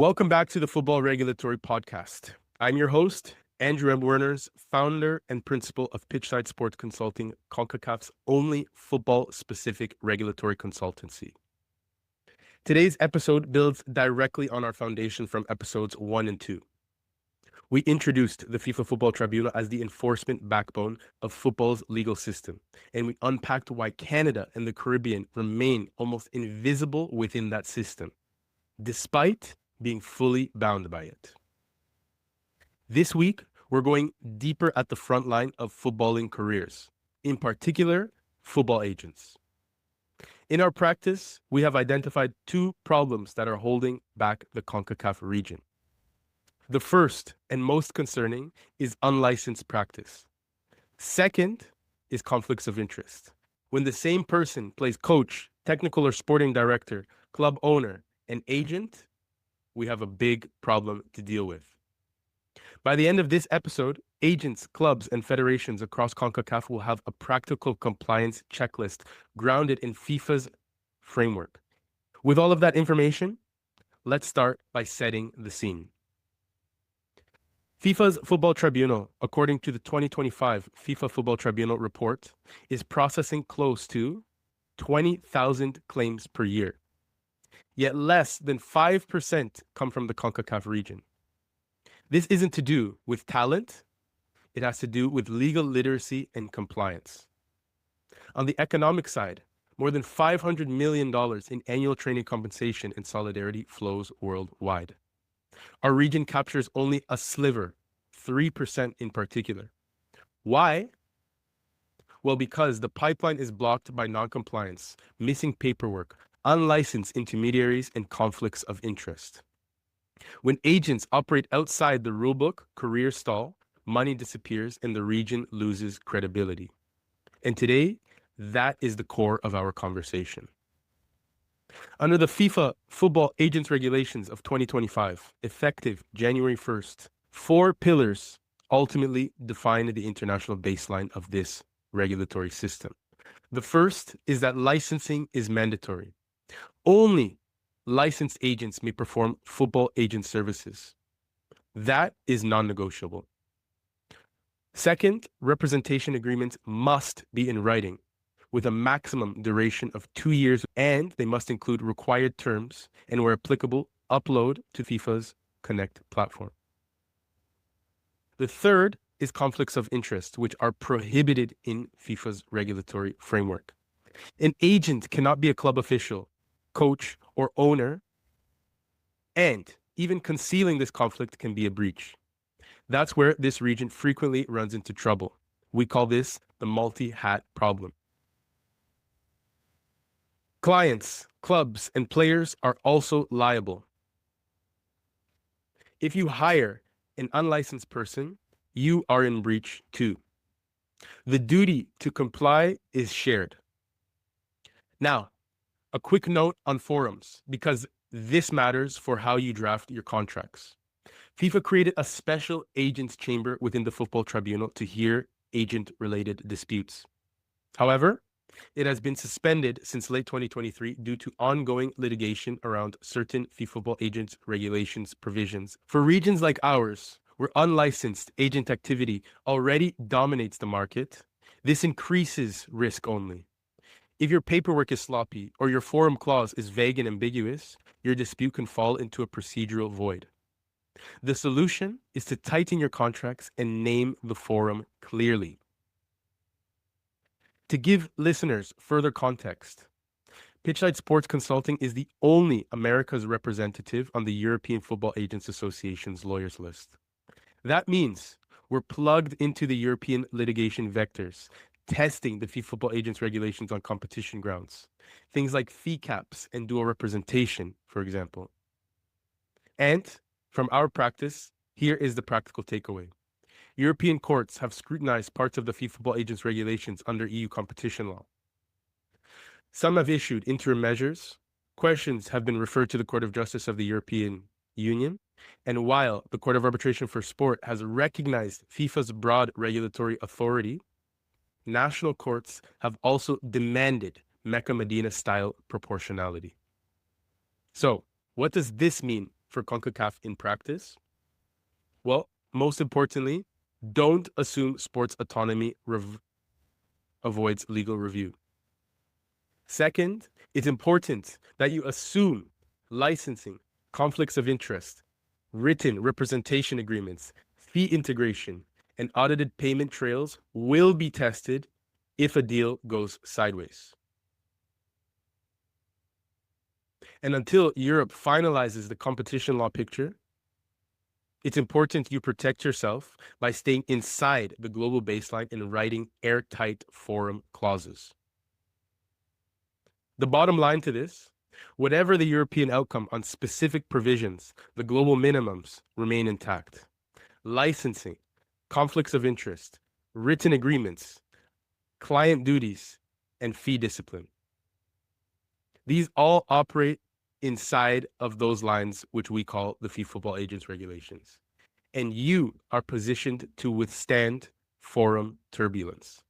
Welcome back to the Football Regulatory Podcast. I'm your host, Andrew M. Werners, founder and principal of Pitchside Sports Consulting, CONCACAF's only football-specific regulatory consultancy. Today's episode builds directly on our foundation from episodes 1 and 2. We introduced the FIFA Football Tribunal as the enforcement backbone of football's legal system, and we unpacked why Canada and the Caribbean remain almost invisible within that system, despite being fully bound by it. This week, we're going deeper at the front line of footballing careers, in particular, football agents. In our practice, we have identified two problems that are holding back the CONCACAF region. The first and most concerning is unlicensed practice. Second is conflicts of interest. When the same person plays coach, technical or sporting director, club owner, and agent, we have a big problem to deal with. By the end of this episode, agents, clubs, and federations across CONCACAF will have a practical compliance checklist grounded in FIFA's framework. With all of that information, let's start by setting the scene. FIFA's Football Tribunal, according to the 2025 FIFA Football Tribunal report, is processing close to 20,000 claims per year. Yet less than 5% come from the CONCACAF region. This isn't to do with talent, it has to do with legal literacy and compliance. On the economic side, more than $500 million in annual training compensation and solidarity flows worldwide. Our region captures only a sliver, 3% in particular. Why? Well, because the pipeline is blocked by non-compliance, missing paperwork, unlicensed intermediaries, and conflicts of interest. When agents operate outside the rulebook, careers stall, money disappears, and the region loses credibility. And today, that is the core of our conversation. Under the FIFA Football Agents Regulations of 2025, effective January 1st, 4 pillars ultimately define the international baseline of this regulatory system. The first is that licensing is mandatory. Only licensed agents may perform football agent services. That is non-negotiable. Second, representation agreements must be in writing with a maximum duration of 2 years, and they must include required terms and, where applicable, upload to FIFA's Connect platform. The third is conflicts of interest, which are prohibited in FIFA's regulatory framework. An agent cannot be a club official, coach, or owner, and even concealing this conflict can be a breach. That's where this region frequently runs into trouble. We call this the multi-hat problem. Clients, clubs, and players are also liable. If you hire an unlicensed person, you are in breach too. The duty to comply is shared. Now, a quick note on forums, because this matters for how you draft your contracts. FIFA created a special agents chamber within the Football Tribunal to hear agent-related disputes. However, it has been suspended since late 2023 due to ongoing litigation around certain FIFA Football Agents Regulations provisions. For regions like ours, where unlicensed agent activity already dominates the market, this increases risk only. If your paperwork is sloppy or your forum clause is vague and ambiguous, your dispute can fall into a procedural void. The solution is to tighten your contracts and name the forum clearly. To give listeners further context, Pitchside Sports Consulting is the only America's representative on the European Football Agents Association's lawyers list. That means we're plugged into the European litigation vectors, testing the FIFA Football Agents regulations on competition grounds. Things like fee caps and dual representation, for example. And from our practice, here is the practical takeaway. European courts have scrutinized parts of the FIFA Football Agents regulations under EU competition law. Some have issued interim measures. Questions have been referred to the Court of Justice of the European Union. And while the Court of Arbitration for Sport has recognized FIFA's broad regulatory authority, national courts have also demanded Mecca Medina style proportionality. So, what does this mean for CONCACAF in practice? Well, most importantly, don't assume sports autonomy avoids legal review. Second, it's important that you assume licensing, conflicts of interest, written representation agreements, fee integration, and audited payment trails will be tested if a deal goes sideways. And until Europe finalizes the competition law picture, it's important you protect yourself by staying inside the global baseline and writing airtight forum clauses. The bottom line to this, whatever the European outcome on specific provisions, the global minimums remain intact. Licensing, conflicts of interest, written agreements, client duties, and fee discipline. These all operate inside of those lines, which we call the FIFA Football Agents Regulations. And you are positioned to withstand forum turbulence.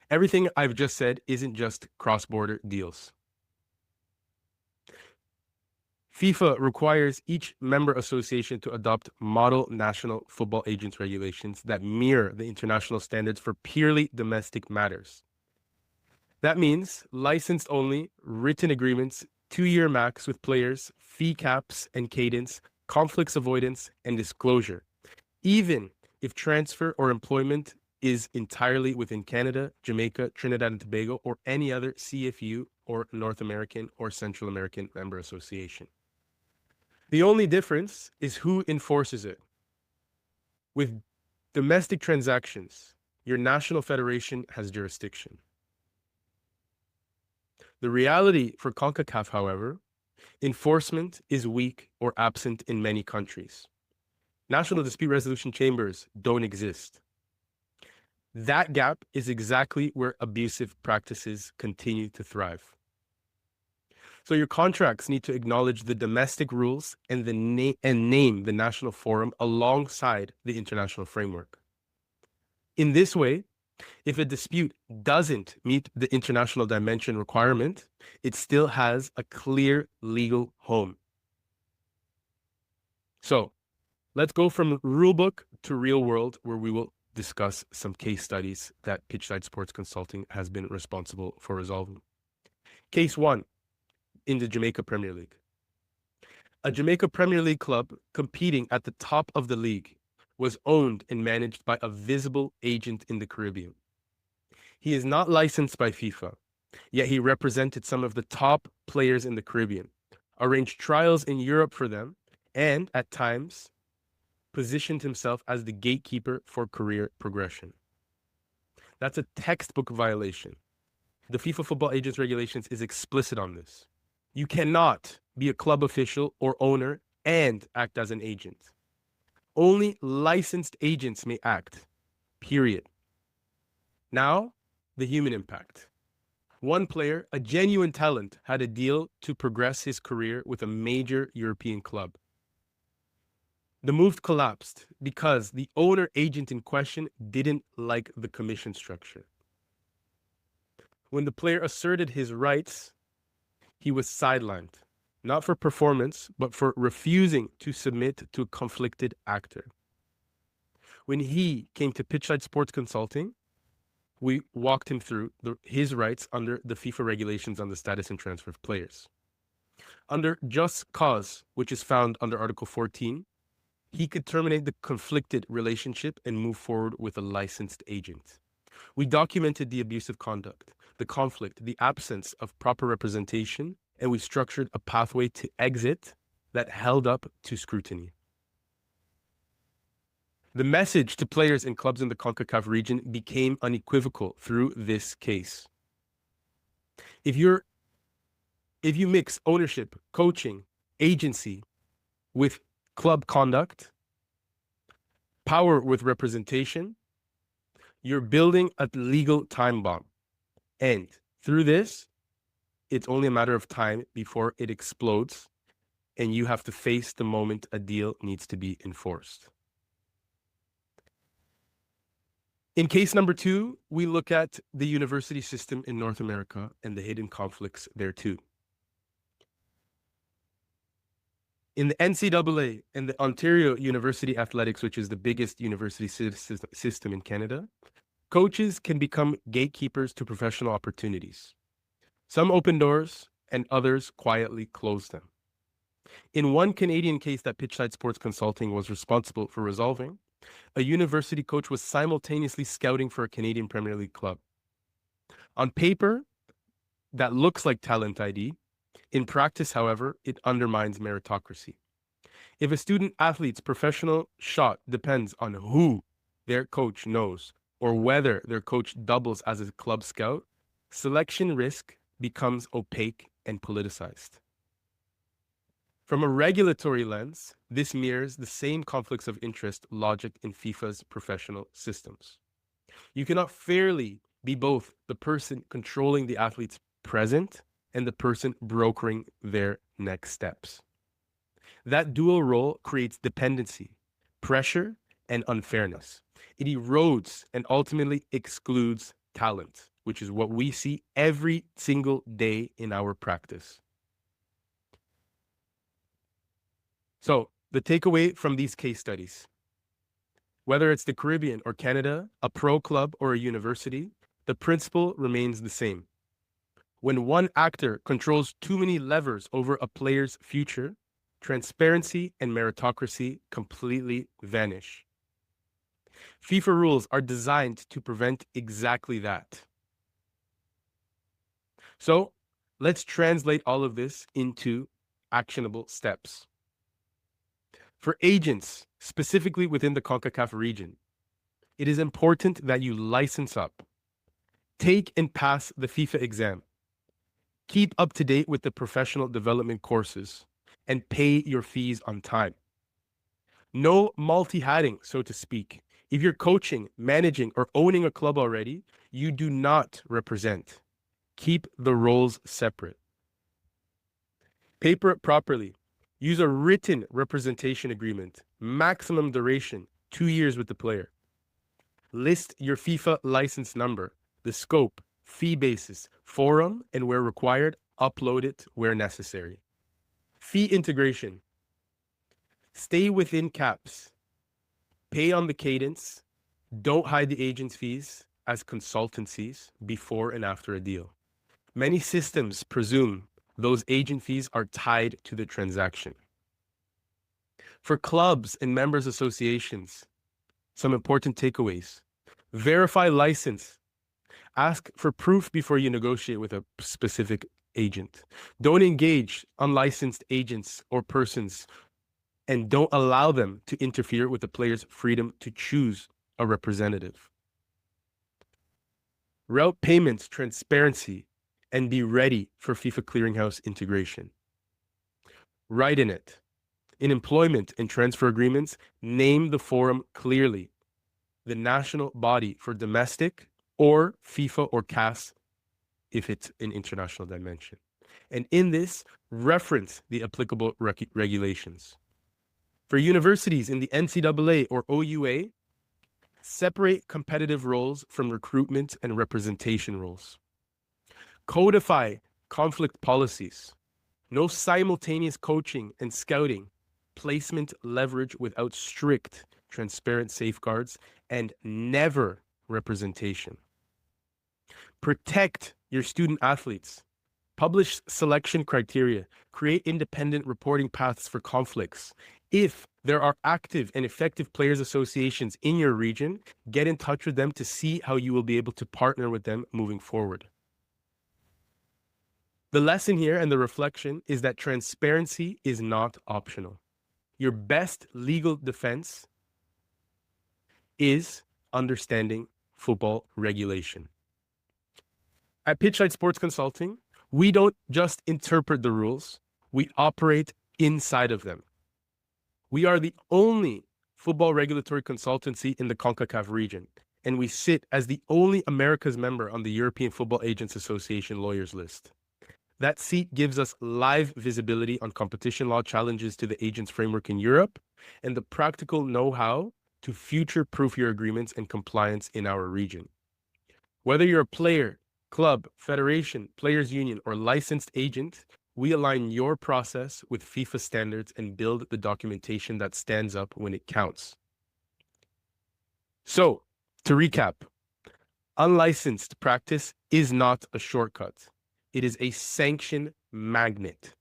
Everything I've just said isn't just cross-border deals. FIFA requires each member association to adopt model national football agents regulations that mirror the international standards for purely domestic matters. That means licensed only, written agreements, 2-year max with players, fee caps and cadence, conflicts avoidance, and disclosure, even if transfer or employment is entirely within Canada, Jamaica, Trinidad and Tobago, or any other CFU or North American or Central American member association. The only difference is who enforces it. With domestic transactions, your national federation has jurisdiction. The reality for CONCACAF, however, enforcement is weak or absent in many countries. National dispute resolution chambers don't exist. That gap is exactly where abusive practices continue to thrive. So your contracts need to acknowledge the domestic rules and name the national forum alongside the international framework. In this way, if a dispute doesn't meet the international dimension requirement, it still has a clear legal home. So let's go from rulebook to real world, where we will discuss some case studies that Pitchside Sports Consulting has been responsible for resolving. Case 1, in the Jamaica Premier League. A Jamaica Premier League club competing at the top of the league was owned and managed by a visible agent in the Caribbean. He is not licensed by FIFA, yet he represented some of the top players in the Caribbean, arranged trials in Europe for them, and, at times, positioned himself as the gatekeeper for career progression. That's a textbook violation. The FIFA Football Agents Regulations is explicit on this. You cannot be a club official or owner and act as an agent. Only licensed agents may act, period. Now, the human impact. One player, a genuine talent, had a deal to progress his career with a major European club. The move collapsed because the owner agent in question didn't like the commission structure. When the player asserted his rights, he was sidelined, not for performance, but for refusing to submit to a conflicted actor. When he came to Pitchside Sports Consulting, we walked him through his rights under the FIFA regulations on the status and transfer of players. Under just cause, which is found under Article 14, he could terminate the conflicted relationship and move forward with a licensed agent. We documented the abusive conduct, the conflict, the absence of proper representation, and we structured a pathway to exit that held up to scrutiny. The message to players and clubs in the CONCACAF region became unequivocal through this case. If you mix ownership, coaching, agency with club conduct, power with representation, you're building a legal time bomb. And through this, it's only a matter of time before it explodes, and you have to face the moment a deal needs to be enforced. In case number 2, we look at the university system in North America and the hidden conflicts there too. In the NCAA and the Ontario University Athletics, which is the biggest university system in Canada, coaches can become gatekeepers to professional opportunities. Some open doors and others quietly close them. In one Canadian case that Pitchside Sports Consulting was responsible for resolving, a university coach was simultaneously scouting for a Canadian Premier League club. On paper, that looks like talent ID. In practice, however, it undermines meritocracy. If a student athlete's professional shot depends on who their coach knows or whether their coach doubles as a club scout, selection risk becomes opaque and politicized. From a regulatory lens, this mirrors the same conflicts of interest logic in FIFA's professional systems. You cannot fairly be both the person controlling the athlete's present and the person brokering their next steps. That dual role creates dependency, pressure, and unfairness. It erodes and ultimately excludes talent, which is what we see every single day in our practice. So, the takeaway from these case studies, whether it's the Caribbean or Canada, a pro club or a university, the principle remains the same. When one actor controls too many levers over a player's future, transparency and meritocracy completely vanish. FIFA rules are designed to prevent exactly that. So, let's translate all of this into actionable steps. For agents, specifically within the CONCACAF region, it is important that you license up. Take and pass the FIFA exam. Keep up to date with the professional development courses and pay your fees on time. No multi-hatting, so to speak. If you're coaching, managing, or owning a club already, you do not represent. Keep the roles separate. Paper it properly. Use a written representation agreement. Maximum duration, 2 years with the player. List your FIFA license number, the scope, fee basis, forum, and where required, upload it where necessary. Fee integration. Stay within caps. Pay on the cadence. Don't hide the agent's fees as consultancies before and after a deal. Many systems presume those agent fees are tied to the transaction. For clubs and members associations, some important takeaways. Verify license. Ask for proof before you negotiate with a specific agent. Don't engage unlicensed agents or persons, and don't allow them to interfere with the player's freedom to choose a representative. Route payments transparency and be ready for FIFA Clearinghouse integration. Write in it. In employment and transfer agreements, name the forum clearly, the national body for domestic or FIFA or CAS if it's an international dimension. And in this, reference the applicable regulations. For universities in the NCAA or OUA, separate competitive roles from recruitment and representation roles. Codify conflict policies. No simultaneous coaching and scouting, placement leverage without strict, transparent safeguards, and never representation. Protect your student athletes. Publish selection criteria. Create independent reporting paths for conflicts. If there are active and effective players associations in your region, get in touch with them to see how you will be able to partner with them moving forward. The lesson here and the reflection is that transparency is not optional. Your best legal defense is understanding football regulation. At Pitchside Sports Consulting, we don't just interpret the rules, we operate inside of them. We are the only football regulatory consultancy in the CONCACAF region, and we sit as the only America's member on the European Football Agents Association lawyers list. That seat gives us live visibility on competition law challenges to the agents framework in Europe and the practical know-how to future-proof your agreements and compliance in our region. Whether you're a player, club, federation, players union, or licensed agent, We align your process with FIFA standards and build the documentation that stands up when it counts. So, to recap, unlicensed practice is not a shortcut. It is a sanction magnet.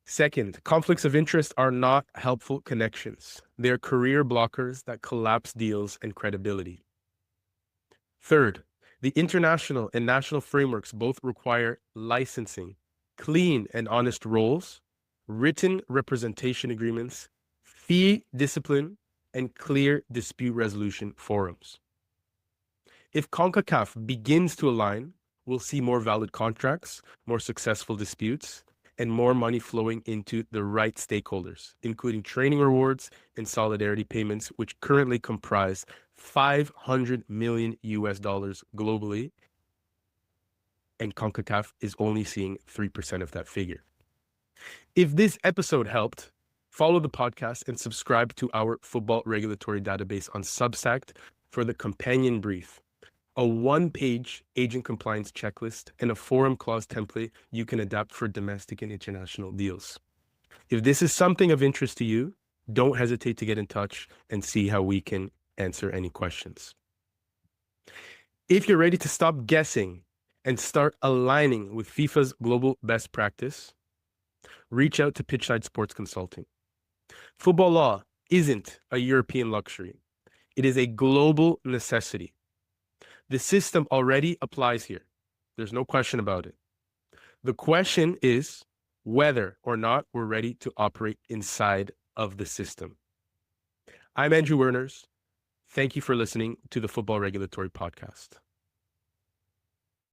Second, conflicts of interest are not helpful connections. They're career blockers that collapse deals and credibility. Third, the international and national frameworks both require licensing, clean and honest roles, written representation agreements, fee discipline, and clear dispute resolution forums. If CONCACAF begins to align, we'll see more valid contracts, more successful disputes, and more money flowing into the right stakeholders, including training rewards and solidarity payments, which currently comprise $500 million globally, and CONCACAF is only seeing 3% of that figure. If this episode helped, follow the podcast and subscribe to our football regulatory database on Substack for the companion brief, a one-page agent compliance checklist, and a forum clause template you can adapt for domestic and international deals. If this is something of interest to you, don't hesitate to get in touch and see how we can answer any questions. If you're ready to stop guessing and start aligning with FIFA's global best practice, reach out to Pitchside Sports Consulting. Football law isn't a European luxury. It is a global necessity. The system already applies here. There's no question about it. The question is whether or not we're ready to operate inside of the system. I'm Andrew Werners. Thank you for listening to the Football Regulatory Podcast.